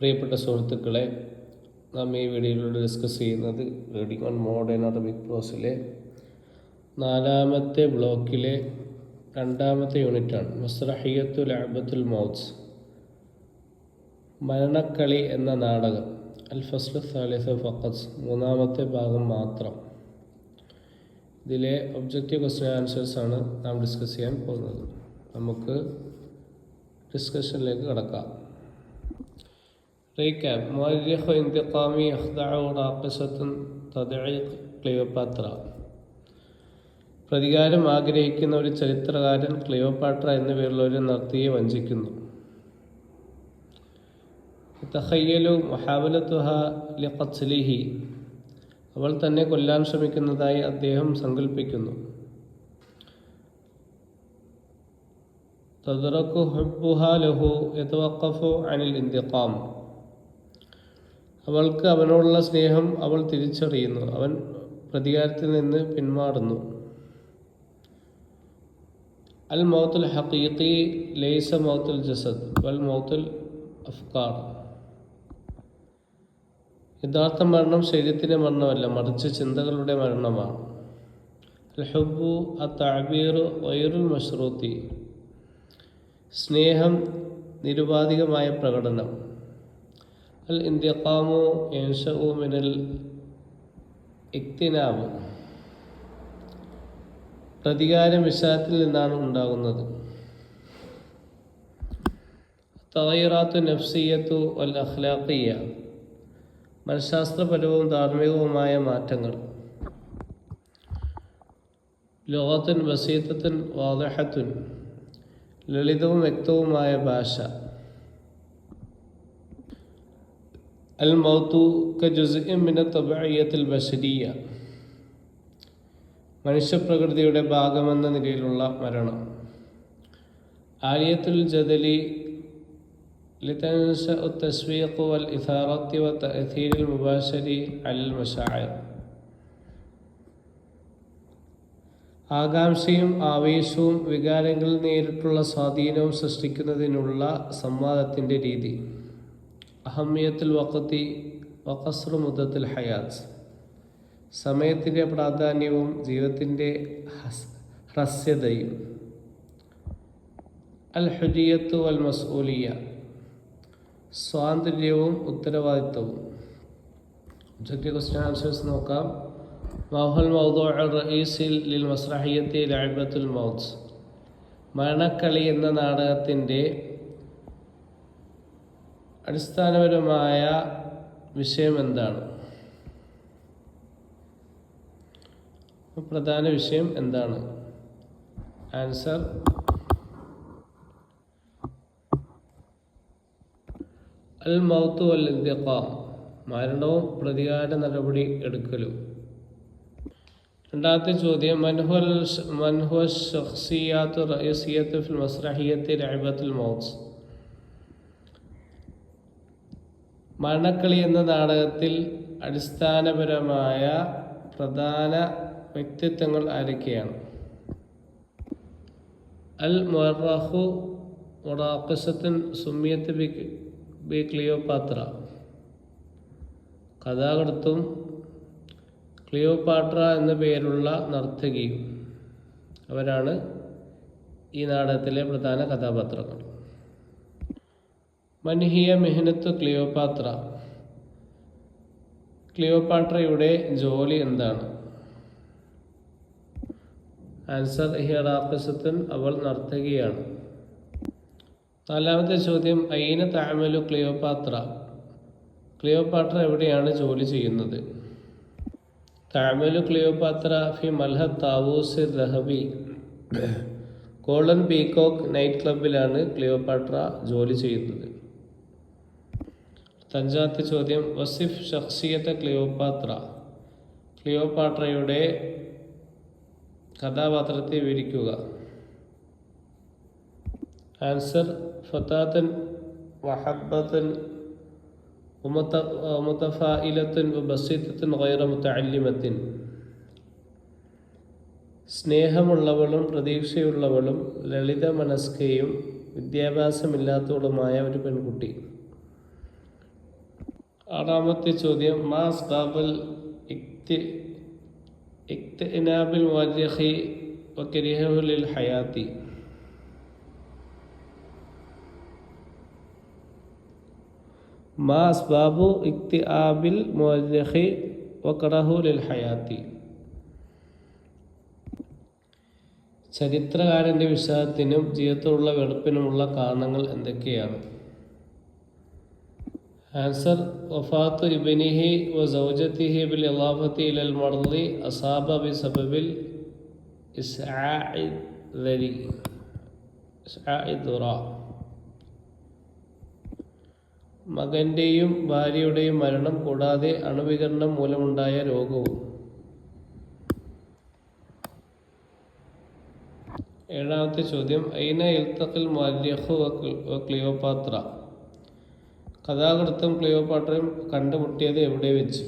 പ്രിയപ്പെട്ട സുഹൃത്തുക്കളെ, നാം ഈ വീഡിയോയിലൂടെ ഡിസ്കസ് ചെയ്യുന്നത് റീഡിംഗ് ഓൺ മോഡേൺ അറബിക് പ്രോസിലെ 4ാമത്തെ ബ്ലോക്കിലെ 2ാമത്തെ യൂണിറ്റാണ്. മസ്റഹിയത്തു ലഅബത്തുൽ മൗത്ത്, മരണക്കളി എന്ന നാടകം. അൽ ഫസ്ലു സാലിസു ഫഖത്ത്, 3ാമത്തെ ഭാഗം മാത്രം. ഇതിലെ ഒബ്ജക്റ്റീവ് ക്വസ്റ്റ്യൻ ആൻസേഴ്സ് ആണ് നാം ഡിസ്കസ് ചെയ്യാൻ പോകുന്നത്. നമുക്ക് ഡിസ്കഷനിലേക്ക് കടക്കാം. റീക്യാപ്പ്. മുഅർരിഖു ഇന്തിഖാമി യഖ്ദഉ റാഖിസത്തുൻ തദ്ഇ ക്ലിയോപാട്ര. പ്രതികാരം ആഗ്രഹിക്കുന്ന ഒരു ചരിത്രകാരൻ ക്ലിയോപാട്ര എന്ന പേരുള്ള ഒരു നർത്തകിയെ വഞ്ചിക്കുന്നു. തഖയ്യലു മുഹാവലതുഹാ ലിഖത്ലിഹി, അവൾ തന്നെ കൊല്ലാൻ ശ്രമിക്കുന്നതായി അദ്ദേഹം സങ്കല്പിക്കുന്നു. തദ്റകു ഹുബ്ബുഹാ ലഹു യതവഖഫു അനിൽ ഇന്തിഖാം, അവൾക്ക് അവനോടുള്ള സ്നേഹം അവൾ തിരിച്ചറിയുന്നു, അവൻ പ്രതികാരത്തിൽ നിന്ന് പിന്മാറുന്നു. അൽ മൗത്തുൽ ഹഖീഖി ലൈസ മൗത്തുൽ ജസദ് വൽ മൗത്തുൽ അഫ്കാർ, യഥാർത്ഥ മരണം ശരീരത്തിൻ്റെ മരണമല്ല, മറിച്ച് ചിന്തകളുടെ മരണമാണ്. അൽ ഹുബ്ബു അത്തഅബീറു ഗൈറുൽ മശ്റൂത്തി, സ്നേഹം നിരുപാധികമായ പ്രകടനം. അൽ ഇന്തിഖാമു യൻശഉ മിനൽ ഇക്തിനാബ്, പ്രതികാരം വിഷാദത്തിൽ നിന്നാണ് ഉണ്ടാകുന്നത്. തഗയ്യുറാത്തു നഫ്സിയ്യത്തു വൽ അഖ്ലാഖിയ്യ, മനഃശാസ്ത്രപരവും ധാർമ്മികവുമായ മാറ്റങ്ങൾ. ലുഗത്തുൻ ബസീതത്തുൻ വാദിഹത്തുൻ, ലളിതവും വ്യക്തവുമായ ഭാഷ. അൽ മൗതു കജുസ്ഇൻ മിന തബഇയ്യത്തിൽ ബശരിയ്യ, മനുഷ്യപ്രകൃതിയുടെ ഭാഗമെന്ന നിലയിലുള്ള മരണം. ആലിയത്തുൽ ജദലി ലിതൻശഉ തസ്വീഖു വൽ ഇഥാറത്തി വ തഅഥീരിൽ മുബാശരി അലൽ മശാഇർ, ആകാംക്ഷയും ആവേശവും വികാരങ്ങളിൽ നേരിട്ടുള്ള സ്വാധീനവും സൃഷ്ടിക്കുന്നതിനുള്ള സംവാദത്തിൻ്റെ രീതി. അഹമ്മിയത്തുൽ വഖതി വ ഖസ്റു മുദ്ദത്തുൽ ഹയാത്ത്, സമയത്തിൻ്റെ പ്രാധാന്യവും ജീവിതത്തിൻ്റെ ഹ്രസ്വതയും. അൽ ഹുരിയത്തു വൽ മസ്ഊലിയ, സ്വാതന്ത്ര്യവും ഉത്തരവാദിത്വവും. ഒബ്ജക്റ്റീവ് ക്വസ്റ്റ്യൻ ആൻസേഴ്സ് നോക്കാം. മാഹുൽ മൗദൂഉ റഈസി ലിൽ മസ്റഹിയത്തി ലഅബത്തുൽ മൗത്ത്, മരണക്കളി എന്ന നാടകത്തിൻ്റെ അടിസ്ഥാനപരമായ വിഷയം എന്താണ്? പ്രധാന വിഷയം എന്താണ്? ആൻസർ അൽ മൗത്ത് വൽ ഇന്തിഖാം, മരണവും പ്രതികാര നടപടി എടുക്കലും. രണ്ടാമത്തെ ചോദ്യം, മൻഹുവ ശഖ്സിയ്യാത്തു റഈസിയ്യത്തു ഫിൽ മസ്റഹിയത്തി ലഅബത്തുൽ മൗത്ത്, മരണക്കളി എന്ന നാടകത്തിൽ അടിസ്ഥാനപരമായ പ്രധാന വ്യക്തിത്വങ്ങൾ ആരൊക്കെയാണ്? അൽ മുഅർറഖു റാഖിസത്തുൻ സുമ്മിയത്ത് ബി ക്ലിയോപാട്ര, കഥാകൃത്തും ക്ലിയോപാട്ര എന്ന പേരുള്ള നർത്തകിയും. അവരാണ് ഈ നാടകത്തിലെ പ്രധാന കഥാപാത്രങ്ങൾ. മൻഹിയ മെഹ്നത്തു ക്ലിയോപാട്ര, ക്ലിയോപാട്രയുടെ ജോലി എന്താണ്? ആൻസർ ഹിയ റാഖിസത്തുൻ, അവൾ നർത്തകിയാണ്. നാലാമത്തെ ചോദ്യം, ഐന തഅമലു ക്ലിയോപാട്ര, ക്ലിയോപാട്ര എവിടെയാണ് ജോലി ചെയ്യുന്നത്? തഅമലു ക്ലിയോപാട്ര ഫി മൽഹ താവൂസ് ദഹബി, ഗോൾഡൻ പീകോക്ക് നൈറ്റ് ക്ലബിലാണ് ക്ലിയോപാട്ര ജോലി ചെയ്യുന്നത്. അഞ്ചാമത്തെ ചോദ്യം, വസിഫ് ശഖ്സിയത്ത ക്ലിയോപാട്ര, ക്ലിയോപാട്രയുടെ കഥാപാത്രത്തെ വിവരിക്കുക. ആൻസർ ഫതാത്തൻ വഹബ്ബത്തൻ മുതഫായിലത്തുൻ ബസീതത്തുൻ ഗൈറ മുതഅല്ലിമത്തിൻ, സ്നേഹമുള്ളവളും പ്രതീക്ഷയുള്ളവളും ലളിത മനസ്കയും വിദ്യാഭ്യാസമില്ലാത്തവളുമായ ഒരു പെൺകുട്ടി. ആറാമത്തെ ചോദ്യം മാ അസ്ബാബുൽ ഇക്തിനാബിൽ മുഅർരിഖി വകരിഹഹു ലിൽ ഹയാത്തി. മാ അസ്ബാബു ഇക്തിആബിൽ മുഅർരിഖി വകറഹു ലിൽ ഹയാത്തി. ചരിത്രകാരൻ്റെ വിഷാദത്തിനും ജീവിതത്തിലുള്ള വെറുപ്പിനുമുള്ള കാരണങ്ങൾ എന്തൊക്കെയാണ്? ആൻസർ വഫാത്തു ഇബ്നിഹി വ സൗജതിഹി ബിൽ ഇളാഫത്തി ഇലൽ മർളി അസാബ ബിസബബിൽ ഇസ്ആഇ ദുറ. മകൻ്റെയും ഭാര്യയുടെയും മരണം കൂടാതെ അണുവികരണം മൂലമുണ്ടായ രോഗവും. ഏഴാമത്തെ ചോദ്യം ഐന യൽതഖിൽ മുഅർരിഖു വ ക്ലിയോപാത്ര. കഥാകൃത്തും ക്ലിയോപാട്രയും കണ്ടുമുട്ടിയത് എവിടെ വെച്ച്?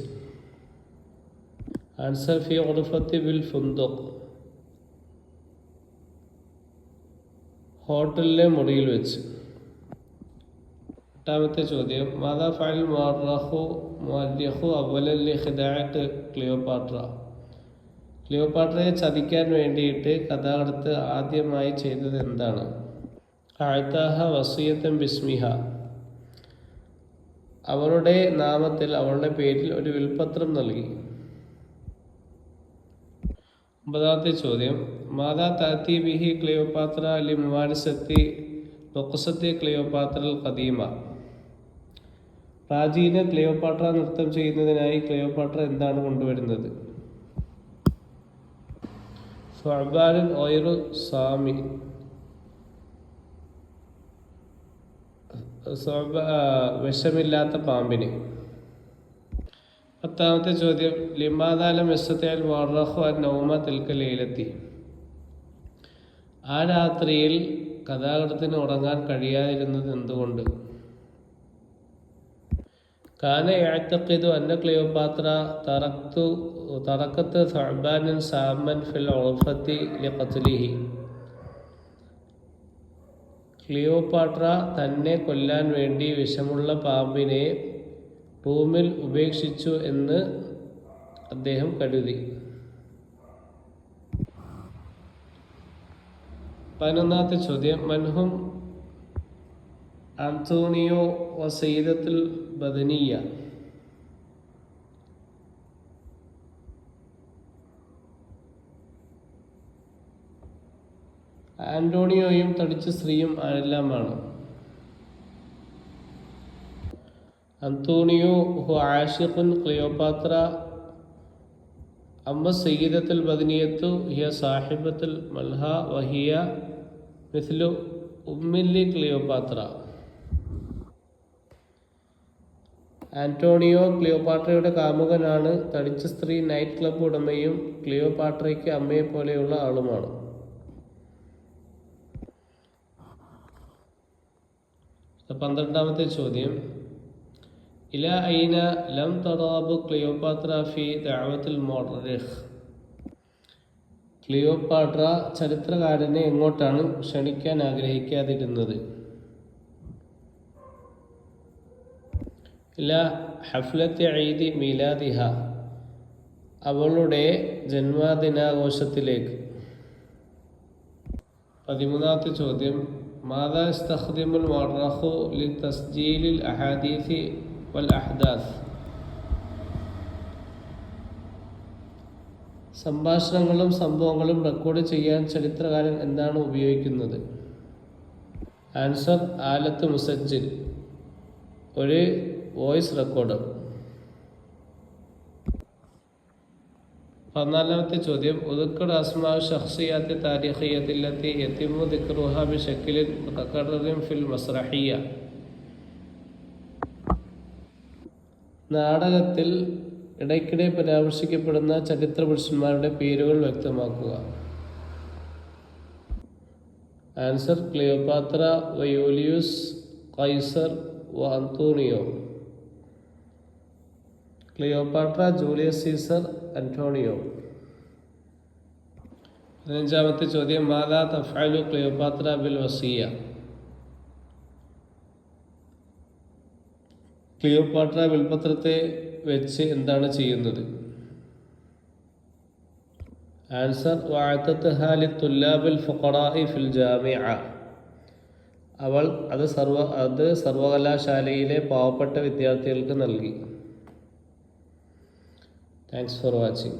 ആൻസർ ഫി ഗുർഫത്തി ബിൽ ഫുന്ദഖ്. ഹോട്ടലിലെ മുറിയിൽ വെച്ച്. എട്ടാമത്തെ ചോദ്യം മാദാ ഫഅൽ മുഅർരിഖു അവ്വലൻ ലിഖിദാഅത്തി ക്ലിയോപാട്ര. ക്ലിയോപാട്രയെ ചതിക്കാൻ വേണ്ടിയിട്ട് കഥാകൃത്ത് ആദ്യമായി ചെയ്തത് എന്താണ്? അഅതാഹ വസിയത്തൻ ബിസ്മിഹ. അവളുടെ നാമത്തിൽ, അവളുടെ പേരിൽ ഒരു വിൽപത്രം നൽകി. ഒമ്പതാമത്തെ ചോദ്യം മാദാ തഅതി ബിഹി ക്ലിയോപാത്ര ലി മുമാരിസത്തി റഖ്സത്തി ക്ലിയോപാത്രൽ ഖദീമ. പ്രാചീന ക്ലിയോപാട്ര നൃത്തം ചെയ്യുന്നതിനായി ക്ലിയോപാട്ര എന്താണ് കൊണ്ടുവരുന്നത്? സുഅബാനുൻ ഗൈറു സാമി. വിഷമില്ലാത്ത പാമ്പിന്. പത്താമത്തെ ചോദ്യം ലിമാദാ ലം യസ്തതിഅൽ മുഅർരിഖു അൻ നൗമ തിൽക ലൈലത്തി. ആ രാത്രിയിൽ കഥാകൃത്തിന് ഉറങ്ങാൻ കഴിയാതിരുന്നത് എന്തുകൊണ്ട്? കാന യഅ്തഖിദു അന്ന ക്ലിയോപാത്ര തറക്കത്ത് സുഅബാനൻ സാമൻ ഫിൽ ഉർഫത്തി ലിഖത്ലിഹി. ക്ലിയോപാട്ര തന്നെ കൊല്ലാൻ വേണ്ടി വിഷമുള്ള പാമ്പിനെ റൂമിൽ ഉപേക്ഷിച്ചു എന്ന് അദ്ദേഹം കരുതി. 11ാമത്തെ ചോദ്യം മൻഹും അന്തോണിയോ വ സയ്യിദത്തുൽ ബദനിയ. ആന്റോണിയോയും തടിച്ച സ്ത്രീയും ആരെല്ലാമാണ്? അന്തോണിയോ ഹു ആഷിഖുൻ ക്ലിയോപാത്ര. അമ്മ സയ്യിദത്തുൽ ബദനിയത്തു ഹിയ സാഹിബത്തുൽ മൽഹ വഹിയ മിസ്ലു ഉമ്മില്ലി ക്ലിയോപാത്ര. ആന്റോണിയോ ക്ലിയോപാട്രയുടെ കാമുകനാണ്. തടിച്ച സ്ത്രീ നൈറ്റ് ക്ലബ് ഉടമയും ക്ലിയോപാട്രയ്ക്ക് അമ്മയെ പോലെയുള്ള ആളുമാണ്. 12ാമത്തെ ചോദ്യം ഇല ഐന ലം തറാബു ക്ലിയോപാട്ര ഫി ദഅവത്തുൽ മുഅർരിഖ്. ക്ലിയോപാട്ര ചരിത്രകാരനെ എങ്ങോട്ടാണ് ക്ഷണിക്കാൻ ആഗ്രഹിക്കാതിരുന്നത്? ഇല ഹഫ്ലത്തി ഈദി മീലാദിഹ. അവളുടെ ജന്മദിനാഘോഷത്തിലേക്ക്. 13ാമത്തെ ചോദ്യം മാദാ യസ്തഖ്ദിമുൽ മുഅർരിഖു ലിതസ്ജീലിൽ അഹാദീസി വൽ അഹ്ദാസ്. സംഭാഷണങ്ങളും സംഭവങ്ങളും റെക്കോർഡ് ചെയ്യാൻ ചരിത്രകാരൻ എന്താണ് ഉപയോഗിക്കുന്നത്? ആൻസർ ആലത്ത് മുസജ്ജിൽ, ഒരു വോയിസ് റെക്കോർഡർ. 14ാമത്തെ ചോദ്യം ഉദ്കർ അസ്മാ ശഖ്സിയാത്തി താരിഖിയ്യത്തി ലത്തി യതിമു ദിക്റുഹാ ബിശക്ലിൻ മുതകററിൻ ഫിൽ മസ്റഹിയ്യ. നാടകത്തിൽ ഇടയ്ക്കിടെ പരാമർശിക്കപ്പെടുന്ന ചരിത്ര പുരുഷന്മാരുടെ പേരുകൾ വ്യക്തമാക്കുക. ആൻസർ ക്ലിയോപാത്ര വ യൂലിയൂസ് കൈസർ വ Antonio. Cleopatra, Julius Caesar, Antonio. 15ാമത്തെ ചോദ്യം മാദാ തഫ്അലു ക്ലിയോപാത്ര ബിൽ വസിയ്യ. ക്ലിയോപാട്ര വിൽപത്രത്തെ വെച്ച് എന്താണ് ചെയ്യുന്നത്? ആൻസർ വഅതത്ഹാ ലിത്തുല്ലാബിൽ ഫുഖറാഇ ഫിൽ ജാമിഅ. അവൾ അത് സർവകലാശാലയിലെ പാവപ്പെട്ട വിദ്യാർത്ഥികൾക്ക് നൽകി. Thanks for watching.